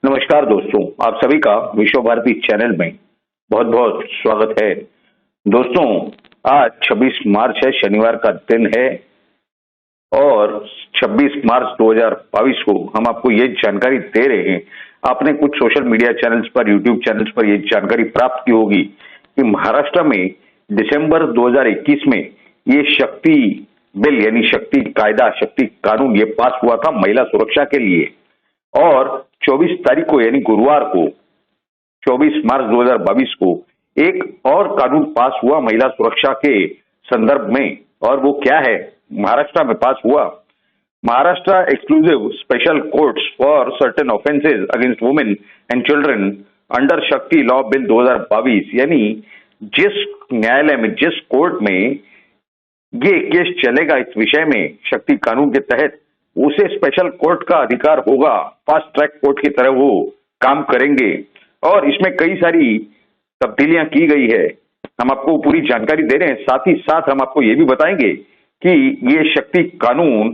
नमस्कार दोस्तों, आप सभी का विश्व भारती चैनल में बहुत बहुत स्वागत है। दोस्तों, आज 26 मार्च है, शनिवार का दिन है और 26 मार्च 2022 को हम आपको ये जानकारी दे रहे हैं। आपने कुछ सोशल मीडिया चैनल्स पर, यूट्यूब चैनल्स पर ये जानकारी प्राप्त की होगी कि महाराष्ट्र में दिसंबर 2021 में ये शक्ति बिल यानी शक्ति कायदा, शक्ति कानून ये पास हुआ था महिला सुरक्षा के लिए। और 24 तारीख को यानी गुरुवार को 24 मार्च 2022 को एक और कानून पास हुआ महिला सुरक्षा के संदर्भ में। और वो क्या है, महाराष्ट्र में पास हुआ Maharashtra exclusive special courts for certain offences against women and children under शक्ति लॉ बिल 2022। यानी जिस न्यायालय में, जिस कोर्ट में ये केस चलेगा इस विषय में शक्ति कानून के तहत, उसे स्पेशल कोर्ट का अधिकार होगा, फास्ट ट्रैक कोर्ट की तरह वो काम करेंगे। और इसमें कई सारी तब्दीलियां की गई है, हम आपको पूरी जानकारी दे रहे हैं। साथ ही साथ हम आपको ये भी बताएंगे कि ये शक्ति कानून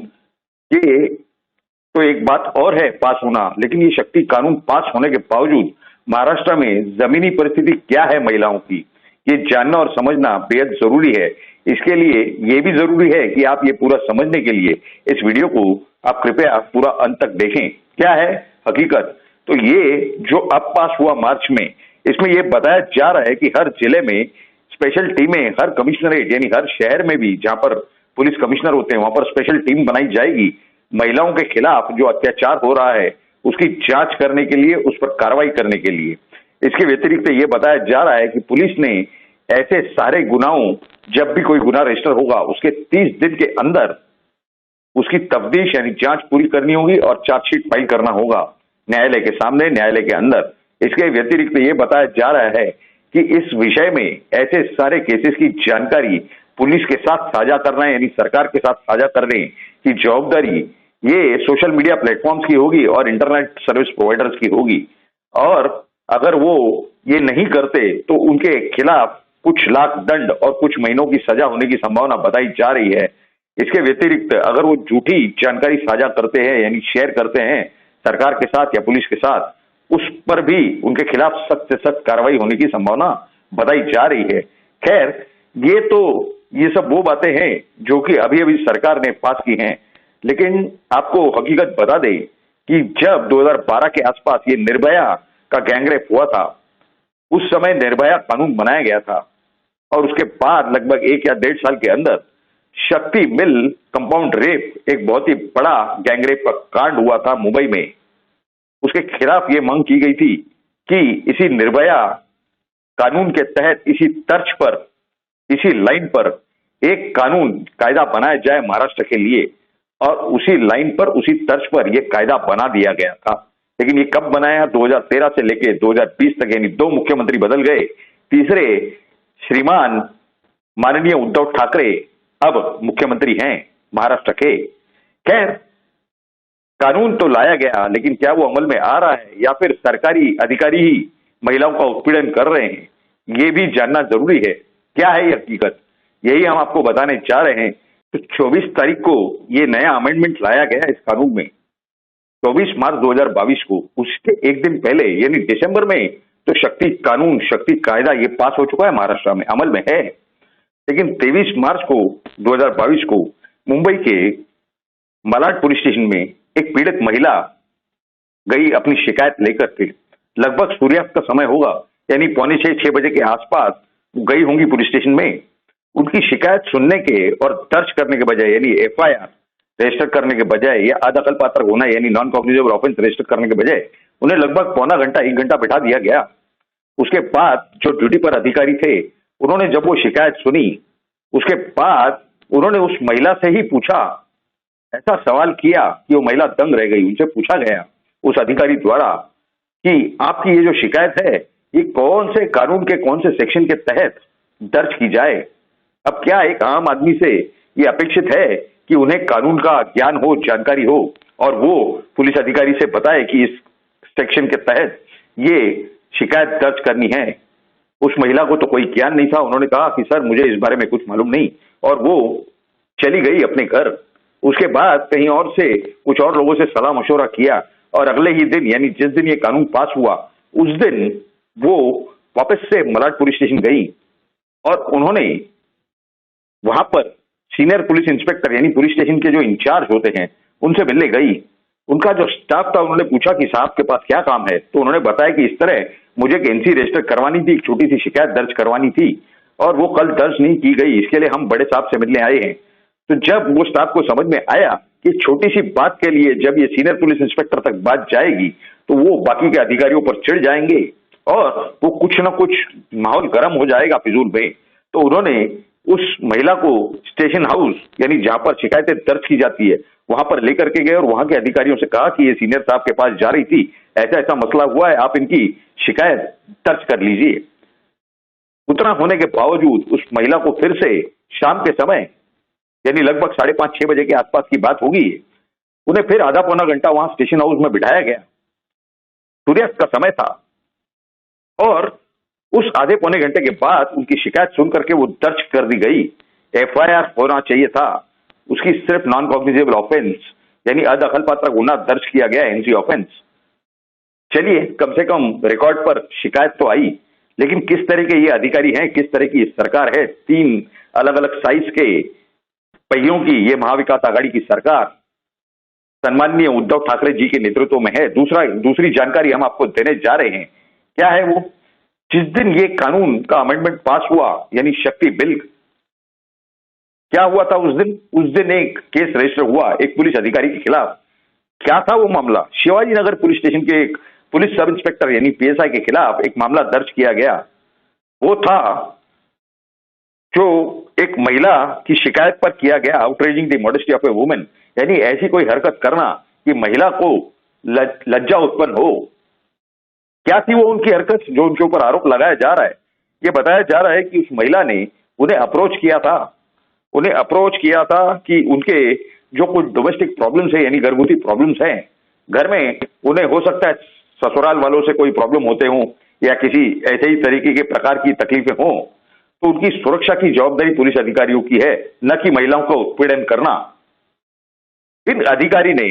ये तो एक बात और है पास होना, लेकिन ये शक्ति कानून पास होने के बावजूद महाराष्ट्र में जमीनी परिस्थिति क्या है महिलाओं की, ये जानना और समझना बेहद जरूरी है। इसके लिए ये भी जरूरी है कि आप ये पूरा समझने के लिए इस वीडियो को आप कृपया पूरा अंत तक देखें। क्या है हकीकत, तो ये जो अब पास हुआ मार्च में, इसमें ये बताया जा रहा है कि हर जिले में स्पेशल टीमें, हर कमिश्नरेट यानी हर शहर में भी जहां पर पुलिस कमिश्नर होते हैं वहां पर स्पेशल टीम बनाई जाएगी। महिलाओं के खिलाफ जो अत्याचार हो रहा है उसकी जांच करने के लिए, उस पर कार्रवाई करने के लिए। इसके व्यतिरिक्त ये बताया जा रहा है कि पुलिस ने ऐसे सारे गुनाहों, जब भी कोई गुनाह रजिस्टर होगा उसके 30 दिन के अंदर उसकी तफ्तीश यानी जांच पूरी करनी होगी और चार्जशीट फाइल करना होगा न्यायालय के सामने, न्यायालय के अंदर। इसके व्यतिरिक्त ये बताया जा रहा है कि इस विषय में ऐसे सारे केसेस की जानकारी पुलिस के साथ साझा करना है, यानी सरकार के साथ साझा करने की जवाबदारी ये सोशल मीडिया प्लेटफॉर्म्स की होगी और इंटरनेट सर्विस प्रोवाइडर्स की होगी। और अगर वो ये नहीं करते तो उनके खिलाफ कुछ लाख दंड और कुछ महीनों की सजा होने की संभावना बताई जा रही है। इसके व्यतिरिक्त अगर वो झूठी जानकारी साझा करते हैं यानी शेयर करते हैं सरकार के साथ या पुलिस के साथ, उस पर भी उनके खिलाफ सख्त से सख्त कार्रवाई होने की संभावना बताई जा रही है। खैर, ये सब वो बातें हैं जो कि अभी अभी सरकार ने पास की हैं, लेकिन आपको हकीकत बता दें कि जब 2012 के आसपास ये निर्भया का गैंगरेप हुआ था, उस समय निर्भया कानून बनाया गया था और उसके बाद लगभग 1 या 1.5 साल के अंदर शक्ति मिल कंपाउंड रेप, एक बहुत ही बड़ा गैंगरेप का कांड हुआ था मुंबई में। उसके खिलाफ ये मांग की गई थी कि इसी निर्भया कानून के तहत, इसी तर्ज पर, इसी लाइन पर एक कानून कायदा बनाया जाए महाराष्ट्र के लिए। और उसी लाइन पर, उसी तर्ज पर यह कायदा बना दिया गया था। लेकिन ये कब बनाया? 2013 से लेकर 2020 तक, यानी 2 मुख्यमंत्री बदल गए। तीसरे श्रीमान माननीय उद्धव ठाकरे अब मुख्यमंत्री हैं महाराष्ट्र के। खैर, कानून तो लाया गया, लेकिन क्या वो अमल में आ रहा है या फिर सरकारी अधिकारी ही महिलाओं का उत्पीड़न कर रहे हैं, ये भी जानना जरूरी है। क्या है ये हकीकत, यही हम आपको बताने जा रहे हैं। तो 24 तारीख को ये नया अमेंडमेंट लाया गया इस कानून में, 24 मार्च 2022 को। उसके एक दिन पहले यानी दिसंबर में तो शक्ति कानून, शक्ति कायदा ये पास हो चुका है महाराष्ट्र में, अमल में है। लेकिन 23 मार्च को 2022 को मुंबई के मलाड पुलिस स्टेशन में एक पीड़ित महिला गई अपनी शिकायत लेकर के। लगभग सूर्यास्त का समय होगा, यानी 5:45-6 बजे के आसपास गई होंगी पुलिस स्टेशन में। उनकी शिकायत सुनने के और दर्ज करने के बजाय, यानी FIR रजिस्टर करने के बजाय या अदखल पात्र होना यानी नॉन कॉग्निजेबल ऑफेंस रजिस्टर करने के बजाय उन्हें लगभग पौना घंटा, 1 घंटा बिठा दिया गया। उसके बाद जो ड्यूटी पर अधिकारी थे, उन्होंने जब वो शिकायत सुनी, उसके बाद उन्होंने उस महिला से ही पूछा, ऐसा सवाल किया कि वो महिला दंग रह गई। उनसे पूछा गया उस अधिकारी द्वारा कि आपकी ये जो शिकायत है ये कौन से कानून के कौन से सेक्शन के तहत दर्ज की जाए। अब क्या एक आम आदमी से ये अपेक्षित है कि उन्हें कानून का ज्ञान हो, जानकारी हो और वो पुलिस अधिकारी से बताए कि इस सेक्शन के तहत ये शिकायत दर्ज करनी है। उस महिला को तो कोई ज्ञान नहीं था। उन्होंने कहा कि सर मुझे इस बारे में कुछ मालूम नहीं, और वो चली गई अपने घर। उसके बाद कहीं और से कुछ और लोगों से सलाह मशवरा किया और अगले ही दिन यानी जिस दिन ये कानून पास हुआ उस दिन वो वापस से मलाड पुलिस स्टेशन गई और उन्होंने वहां पर सीनियर पुलिस इंस्पेक्टर यानी पुलिस स्टेशन के जो इंचार्ज होते हैं उनसे मिलने गई। उनका जो स्टाफ था उन्होंने पूछा कि साहब के पास क्या काम है, तो उन्होंने बताया कि इस तरह मुझे एक एनसी रजिस्टर करवानी थी, एक छोटी सी शिकायत दर्ज करवानी थी और वो कल दर्ज नहीं की गई, इसके लिए हम बड़े साहब से मिलने आए हैं। तो जब वो स्टाफ को समझ में आया कि छोटी सी बात के लिए जब ये सीनियर पुलिस इंस्पेक्टर तक बात जाएगी तो वो बाकी के अधिकारियों पर चिढ़ जाएंगे और वो कुछ ना कुछ माहौल गर्म हो जाएगा फिजूल में, तो उन्होंने उस महिला को स्टेशन हाउस यानी जहां पर शिकायतें दर्ज की जाती है वहां पर लेकर के गए और वहां के अधिकारियों से कहा कि ये सीनियर साहब के पास जा रही थी, ऐसा ऐसा मसला हुआ है, आप इनकी शिकायत दर्ज कर लीजिए। उतना होने के बावजूद उस महिला को फिर से शाम के समय यानी लगभग 5:30-6 बजे के आसपास की बात होगी, उन्हें फिर आधा पौना घंटा वहां स्टेशन हाउस में बिठाया गया। सूर्यास्त का समय था और उस आधे पौने घंटे के बाद उनकी शिकायत सुनकर के वो दर्ज कर दी गई। एफआईआर होना चाहिए था, उसकी सिर्फ नॉन कॉग्निजेबल ऑफेंस यानी अदखल पात्र गुना दर्ज किया गया, एनसी ऑफेंस। चलिए कम से कम रिकॉर्ड पर शिकायत तो आई, लेकिन किस तरह के ये अधिकारी हैं, किस तरह की सरकार है, 3 अलग अलग साइज के पहियों की ये महाविकास आघाड़ी की सरकार सन्माननीय उद्धव ठाकरे जी के नेतृत्व में है। दूसरी जानकारी हम आपको देने जा रहे हैं। क्या है वो? जिस दिन ये कानून का अमेंडमेंट पास हुआ यानी शक्ति बिल, क्या हुआ था उस दिन एक केस रजिस्टर हुआ एक पुलिस अधिकारी के खिलाफ। क्या था वो मामला? शिवाजी नगर पुलिस स्टेशन के एक पुलिस सब इंस्पेक्टर यानी पीएसआई के खिलाफ एक मामला दर्ज किया गया। वो था जो एक महिला की शिकायत पर किया गया, outraging the modesty of A women, यानी ऐसी कोई हरकत करना कि महिला को लज्जा उत्पन्न हो। क्या थी वो उनकी हरकत जो उनके ऊपर आरोप लगाया जा रहा है? ये बताया जा रहा है कि उस महिला ने उन्हें अप्रोच किया था कि उनके जो कुछ डोमेस्टिक प्रॉब्लम्स है यानी घरगुती प्रॉब्लम्स हैं घर में, उन्हें हो सकता है ससुराल वालों से कोई प्रॉब्लम होते हों या किसी ऐसे ही तरीके के प्रकार की तकलीफें हों, तो उनकी सुरक्षा की जवाबदारी पुलिस अधिकारियों की है, न कि महिलाओं को उत्पीड़न करना। इन अधिकारी ने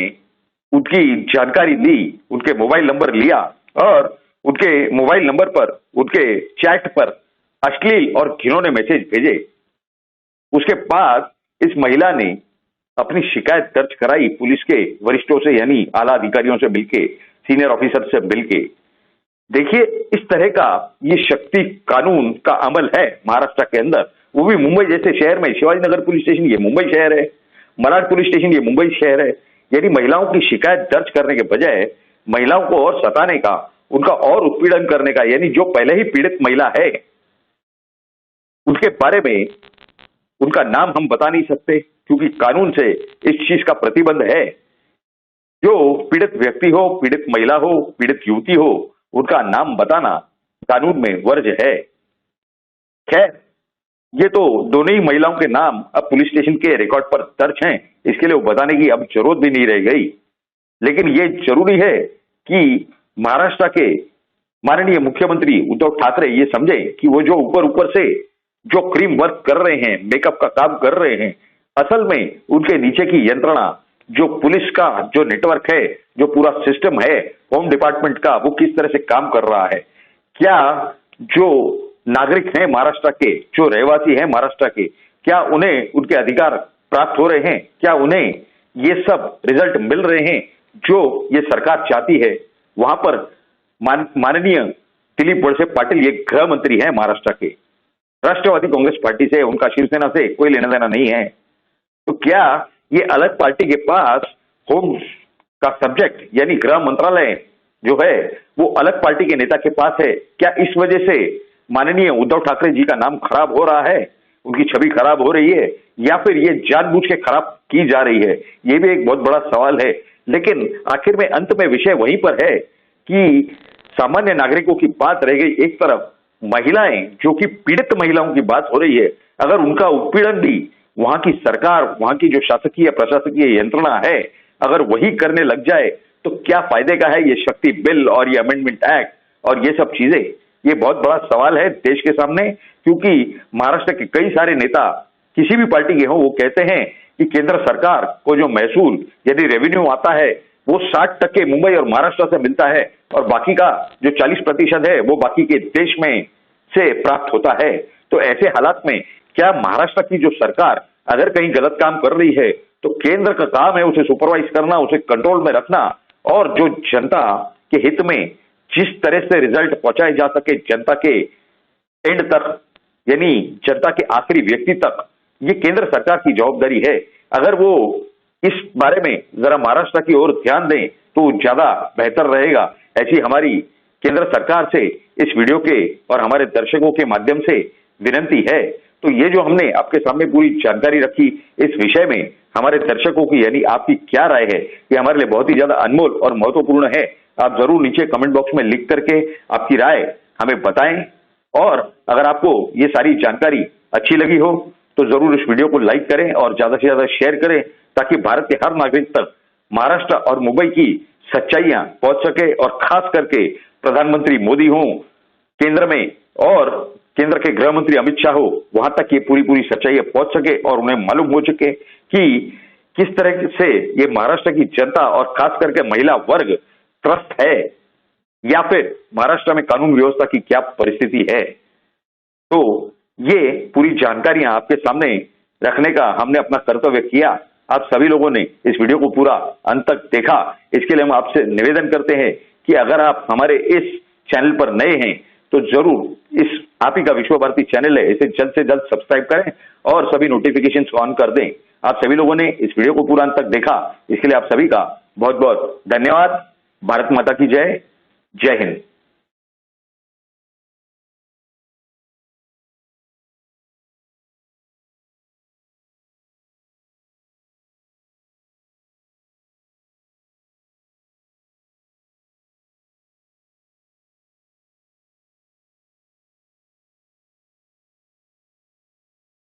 उनकी जानकारी ली, उनके मोबाइल नंबर लिया और उनके मोबाइल नंबर पर उनके चैट पर अश्लील और घिनौने मैसेज भेजे। उसके बाद इस महिला ने अपनी शिकायत दर्ज कराई पुलिस के वरिष्ठों से यानी आला अधिकारियों से मिलके, सीनियर ऑफिसर से मिलके। देखिए इस तरह का ये शक्ति कानून का अमल है महाराष्ट्र के अंदर, वो भी मुंबई जैसे शहर में। शिवाजी नगर पुलिस स्टेशन ये मुंबई शहर है, मलाड पुलिस स्टेशन ये मुंबई शहर है। यानी महिलाओं की शिकायत दर्ज करने के बजाय महिलाओं को और सताने का, उनका और उत्पीड़न करने का, यानी जो पहले ही पीड़ित महिला है उनके बारे में उनका नाम हम बता नहीं सकते क्योंकि कानून से इस चीज का प्रतिबंध है। जो पीड़ित व्यक्ति हो, पीड़ित महिला हो, पीड़ित युवती हो, उनका नाम बताना कानून में वर्ज है। खैर ये तो दोनों ही महिलाओं के नाम अब पुलिस स्टेशन के रिकॉर्ड पर दर्ज हैं, इसके लिए वो बताने की अब जरूरत भी नहीं रह गई। लेकिन ये जरूरी है कि महाराष्ट्र के माननीय मुख्यमंत्री उद्धव ठाकरे ये समझे कि वो जो ऊपर से जो क्रीम वर्क कर रहे हैं, मेकअप का काम कर रहे हैं, असल में उनके नीचे की यंत्रणा, जो पुलिस का जो नेटवर्क है, जो पूरा सिस्टम है होम डिपार्टमेंट का, वो किस तरह से काम कर रहा है। क्या जो नागरिक हैं महाराष्ट्र के, जो रहवासी हैं महाराष्ट्र के, क्या उन्हें उनके अधिकार प्राप्त हो रहे हैं? क्या उन्हें ये सब रिजल्ट मिल रहे हैं जो ये सरकार चाहती है? वहां पर माननीय दिलीप वळसे पाटील ये गृह मंत्री हैं महाराष्ट्र के, राष्ट्रवादी कांग्रेस पार्टी से, उनका शिवसेना से कोई लेना देना नहीं है। तो क्या ये अलग पार्टी के पास होम का सब्जेक्ट यानी गृह मंत्रालय जो है वो अलग पार्टी के नेता के पास है? क्या इस वजह से माननीय उद्धव ठाकरे जी का नाम खराब हो रहा है, उनकी छवि खराब हो रही है, या फिर ये जानबूझ के खराब की जा रही है? ये भी एक बहुत बड़ा सवाल है। लेकिन आखिर में अंत में विषय वहीं पर है कि सामान्य नागरिकों की बात रह गई एक तरफ, महिलाएं जो कि पीड़ित महिलाओं की बात हो रही है, अगर उनका उत्पीड़न भी वहां की सरकार, वहां की जो शासकीय प्रशासकीय यंत्रणा है, अगर वही करने लग जाए तो क्या फायदे का है ये शक्ति बिल और ये अमेंडमेंट एक्ट और ये सब चीजें? ये बहुत बड़ा सवाल है देश के सामने, क्योंकि महाराष्ट्र के कई सारे नेता किसी भी पार्टी के हों, वो कहते हैं कि केंद्र सरकार को जो महसूल यदि रेवेन्यू आता है वो 60% मुंबई और महाराष्ट्र से मिलता है और बाकी का जो 40% है वो बाकी के देश में से प्राप्त होता है। तो ऐसे हालात में क्या महाराष्ट्र की जो सरकार अगर कहीं गलत काम कर रही है तो केंद्र का काम है उसे सुपरवाइज करना, उसे कंट्रोल में रखना और जो जनता के हित में जिस तरह से रिजल्ट पहुंचाए जा सके जनता के एंड तक, यानी जनता के आखिरी व्यक्ति तक, ये केंद्र सरकार की जवाबदारी है। अगर वो इस बारे में जरा महाराष्ट्र की ओर ध्यान दें तो ज्यादा बेहतर रहेगा, ऐसी हमारी केंद्र सरकार से इस वीडियो के और हमारे दर्शकों के माध्यम से विनंती है। तो ये जो हमने आपके सामने पूरी जानकारी रखी इस विषय में हमारे दर्शकों की यानी आपकी क्या राय है, ये हमारे लिए बहुत ही ज्यादा अनमोल और महत्वपूर्ण है। आप जरूर नीचे कमेंट बॉक्स में लिख करके आपकी राय हमें बताएं और अगर आपको ये सारी जानकारी अच्छी लगी हो तो जरूर इस वीडियो को लाइक करें और ज्यादा से ज्यादा शेयर करें ताकि भारत के हर नागरिक तक महाराष्ट्र और मुंबई की सच्चाइयां पहुंच सके और खास करके प्रधानमंत्री मोदी हो केंद्र में और केंद्र के गृह मंत्री अमित शाह हो, वहां तक ये पूरी सच्चाइयां पहुंच सके और उन्हें मालूम हो सके कि किस तरह से ये महाराष्ट्र की जनता और खास करके महिला वर्ग त्रस्त है या फिर महाराष्ट्र में कानून व्यवस्था की क्या परिस्थिति है। तो ये पूरी जानकारियां आपके सामने रखने का हमने अपना कर्तव्य किया। आप सभी लोगों ने इस वीडियो को पूरा अंत तक देखा, इसके लिए हम आपसे निवेदन करते हैं कि अगर आप हमारे इस चैनल पर नए हैं तो जरूर इस आप ही का विश्व भारती चैनल है, इसे जल्द से जल्द सब्सक्राइब करें और सभी नोटिफिकेशन ऑन कर दें। आप सभी लोगों ने इस वीडियो को पूरा अंत तक देखा, इसके लिए आप सभी का बहुत बहुत धन्यवाद। भारत माता की जय। जय हिंद।